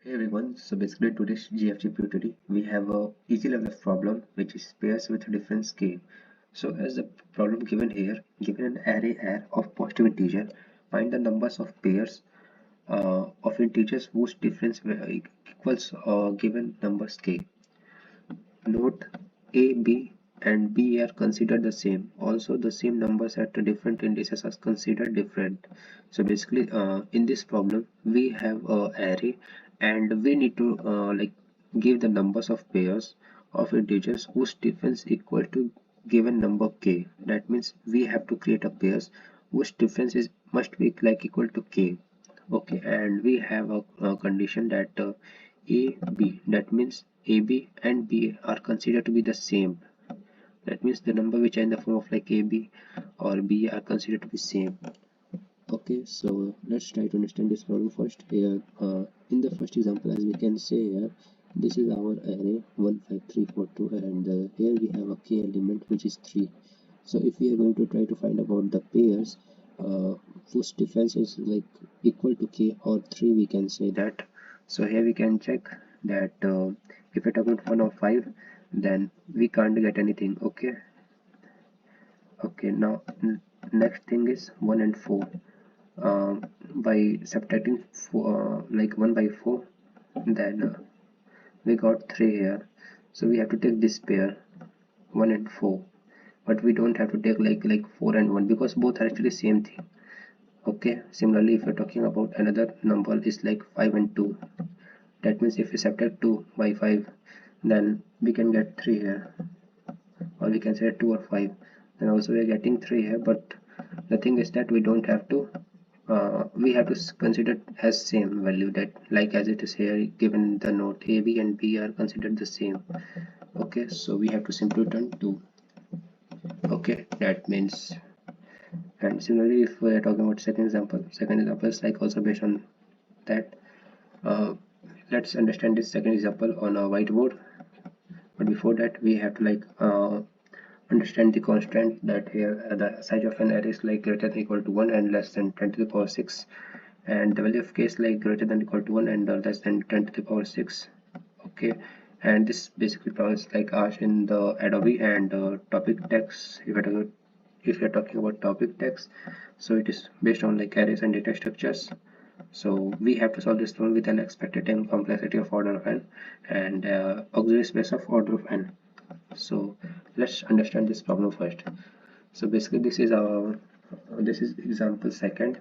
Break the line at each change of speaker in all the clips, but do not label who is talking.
Hey everyone, so basically today's GFG POTD we have a easy level of problem which is pairs with a different scale. So as the problem given here, given an array R of positive integer, find the numbers of pairs of integers whose difference equals given numbers k. Note A, B and B are considered the same. Also the same numbers at the different indices are considered different. So basically in this problem we have a array and we need to give the numbers of pairs of integers whose difference equal to given number k. That means we have to create a pairs whose difference is must be like equal to k. Okay, and we have a condition that a, B. That means AB and B are considered to be the same. That means the number which are in the form of like AB or B are considered to be same. Okay, so let's try to understand this problem first. Here, in the first example, as we can say here, this is our array 1, 5, 3, 4, 2, and here we have a k element which is 3. So if we are going to try to find about the pairs whose difference is like equal to k or 3, we can say that. So here we can check that if we're talking about 1 or 5, then we can't get anything. Okay, now next thing is 1 and 4. By subtracting 1 by 4, then we got 3 here. So we have to take this pair 1 and 4, but we don't have to take like 4 and 1 because both are actually same thing. Okay, similarly if you're talking about another number is like 5 and 2, that means if we subtract 2 by 5, then we can get 3 here, or we can say 2 or 5, then also we are getting 3 here. But the thing is that we don't have to we have to consider as same value, that like as it is here given the note a, b and b are considered the same. Okay, so we have to simply return 2. Okay, that means, and similarly if we are talking about second example is like also based on that. uh, let's understand this second example on a whiteboard, but before that we have to understand the constant that here the size of an array is like greater than or equal to 1 and less than 10 to the power 6, and the value of k is like greater than or equal to 1 and less than 10 to the power 6. Okay, and this basically is like asked in the Adobe and topic text. If you're talking about topic text, so it is based on like arrays and data structures. So we have to solve this problem with an expected time complexity of order of n and auxiliary space of order of n. So let's understand this problem first. So basically this is example second,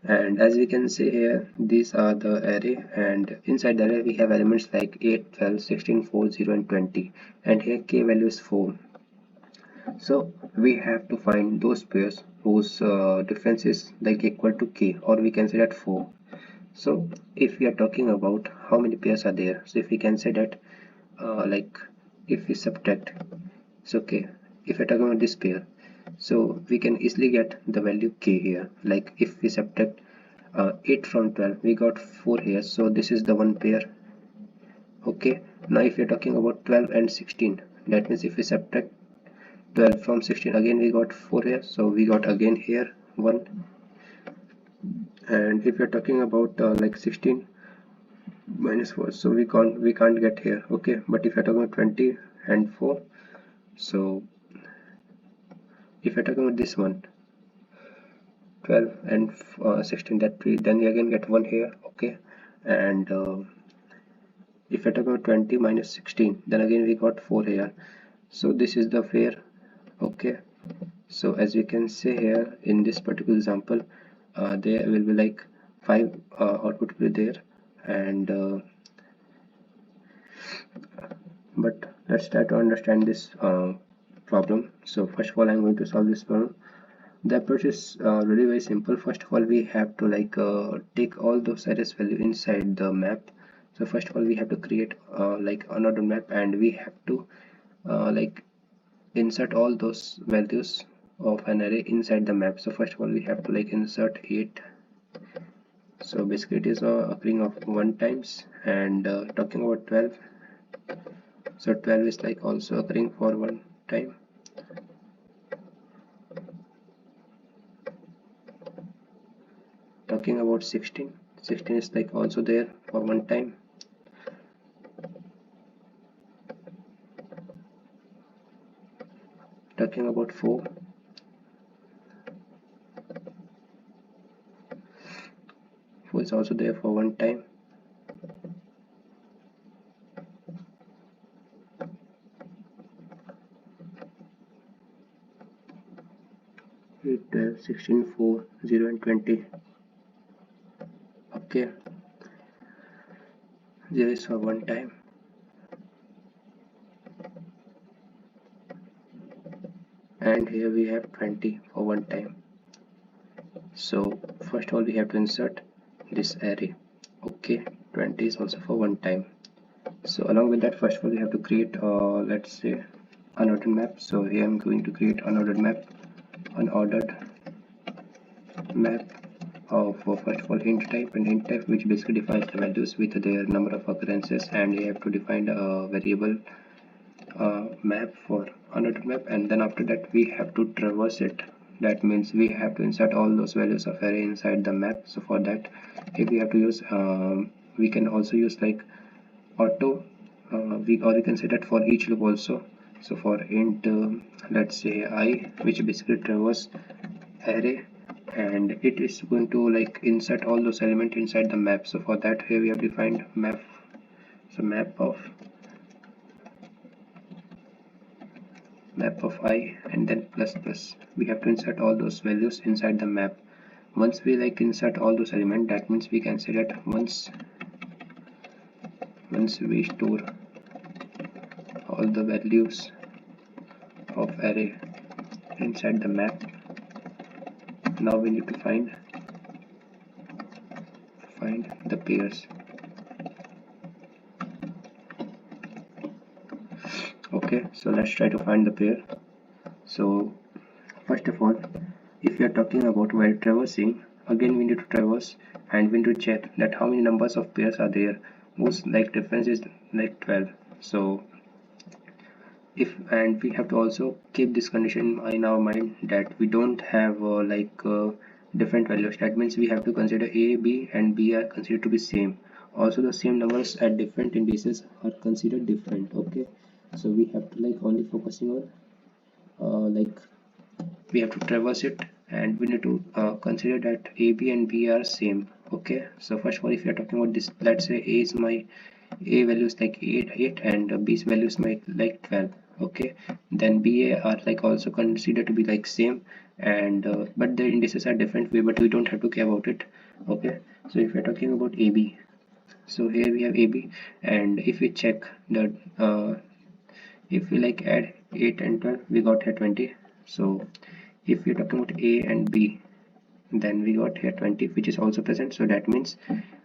and as we can see here, these are the array, and inside the array we have elements like 8, 12, 16, 4, 0 and 20, and here k value is 4. So we have to find those pairs whose difference is like equal to k, or we can say that 4. So if we are talking about how many pairs are there, so if we can say that like if we subtract, so okay, if we're talking about this pair, so we can easily get the value k here. Like if we subtract 8 from 12, we got 4 here, so this is the one pair. Okay, now if we're talking about 12 and 16, that means if we subtract 12 from 16, again we got 4 here, so we got again here 1. And if you're talking about like 16 minus 4, so we can't get here. Okay, but if you're talking about 20 and 4, so if you're talking about this one 12 and 16, that then we again get 1 here. Okay, and if you're talking about 20 minus 16, then again we got 4 here, so this is the pair. Okay, so as we can say here in this particular example, there will be like 5 output will be there, and but let's try to understand this problem. So first of all, I'm going to solve this problem. The approach is really very simple. First of all, we have to take all those arrays value inside the map. So first of all, we have to create like another map, and we have to like insert all those values of an array inside the map. So first of all, we have to like insert 8. So basically it is occurring of 1 times, and talking about 12, so 12 is like also occurring for 1 time. Talking about 16, 16 is like also there for 1 time. talking about 4, 4 is also there for one time. 8, 12, 16, 4, 0 and 20. Okay, 0 is for one time, and here we have 20 for one time. So first of all we have to insert this array. Okay, 20 is also for one time. So along with that, first of all we have to create let's say unordered map. So here I'm going to create unordered map of first of all int type, and int type which basically defines the values with their number of occurrences, and you have to define a variable map for unordered map, and then after that we have to traverse it. That means we have to insert all those values of array inside the map. So for that, if we have to use we can also use like auto we can say that for each loop also. So for int let's say I, which basically traverse array, and it is going to like insert all those elements inside the map. So for that, here we have defined map. So map of I, and then plus plus. We have to insert all those values inside the map. Once we like insert all those elements, that means we can say that once we store all the values of array inside the map, now we need to find the pairs. Okay, so let's try to find the pair. So first of all, if we are talking about while traversing, again we need to traverse and we need to check that how many numbers of pairs are there whose like difference is like 12. So and we have to also keep this condition in our mind that we don't have different values. That means we have to consider a, b and b are considered to be same. Also the same numbers at different indices are considered different. Okay, so we have to like only focusing on we have to traverse it, and we need to consider that a, b and b are same. Okay, so first of all, if you are talking about this, let's say a value is like 8 and b's value is like 12. Okay, then ba are like also considered to be like same, and but the indices are different way, but we don't have to care about it. Okay, so if you're talking about ab, so here we have ab, and if we check the if we like add 8 and 12, we got here 20. So if we're talking about a and b, then we got here 20, which is also present. So that means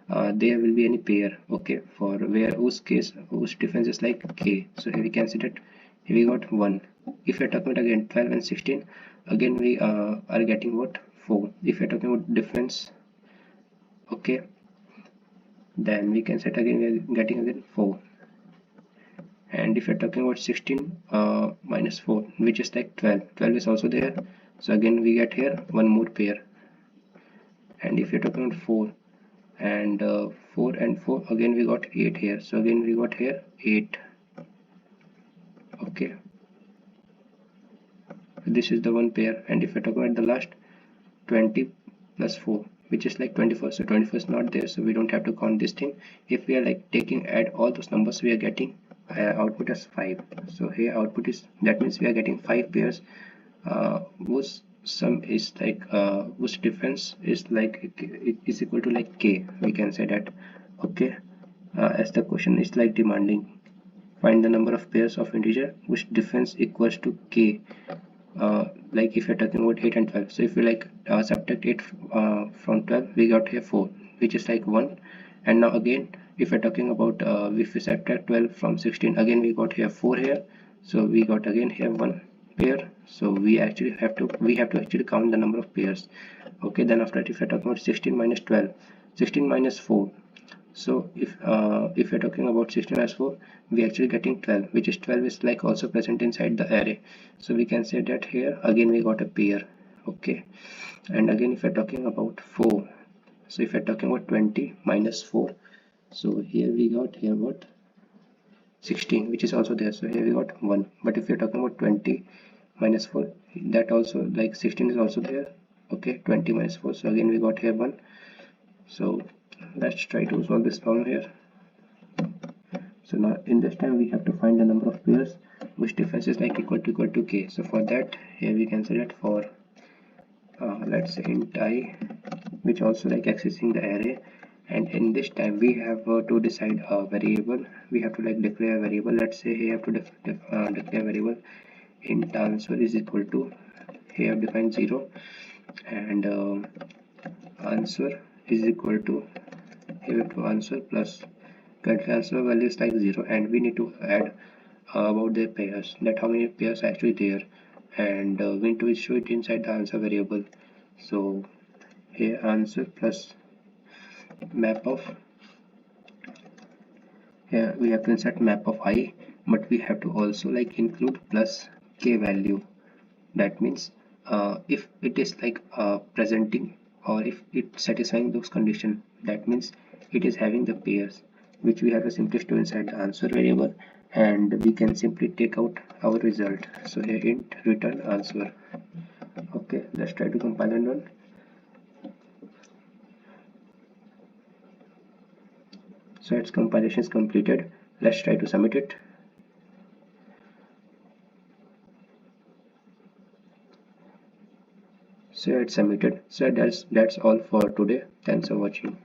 there will be any pair, okay, for whose difference is like k. So here we can see that here we got 1. If you're talking about again 12 and 16, again we are getting what 4. If you're talking about difference, okay, then we can set again we are getting again 4. And if you're talking about 16 minus 4, which is like 12 is also there. So again we get here one more pair. And if you're talking about 4 and 4 and 4, again we got 8 here. So again we got here 8. Okay, this is the one pair. And if you're talking about the last 20 plus 4, which is like 24. So 24 is not there, so we don't have to count this thing. If we are like add all those numbers, we are getting output as 5. So here output is, that means we are getting 5 pairs whose sum is like whose difference is like is equal to like k, we can say that. Okay, as the question is like demanding, find the number of pairs of integer whose difference equals to k. Like if you're talking about 8 and 12, so if we like subtract 8 from 12, we got here 4, which is like 1. And now again if we're talking about if we subtract 12 from 16, again we got here 4 here. So we got again here 1 pair. So we actually have to actually count the number of pairs. Okay, then after that, if you're talking about 16 minus 12, 16 minus 4. So if you're talking about 16 minus 4, we actually getting 12, which is 12 is like also present inside the array. So we can say that here again we got a pair. Okay, and again if you're talking about 4, so if you're talking about 20 minus 4, so here we got here what 16, which is also there. So here we got 1. But if you're talking about 20 minus 4, that also like 16 is also there. Okay, 20 minus 4, so again we got here 1. So let's try to solve this problem here. So now in this time we have to find the number of pairs which difference is like equal to k. So for that, here we can select for let's say int I, which also like accessing the array, and in this time we have to decide a variable. We have to like declare a variable. Let's say here have to declare variable int answer is equal to, here I've defined 0, and answer is equal to, here we have to answer plus current answer value is like 0, and we need to add about their pairs, that how many pairs are actually there, and we need to show it inside the answer variable. So here answer plus map of, here we have to insert map of I, but we have to also like include plus k value. That means if it is like presenting, or if it's satisfying those conditions, that means it is having the pairs, which we have to simply store inside the answer variable, and we can simply take out our result. So here int return answer. Okay, let's try to compile and run. So its compilation is completed. Let's try to submit it. So it's submitted. So that's all for today. Thanks for watching.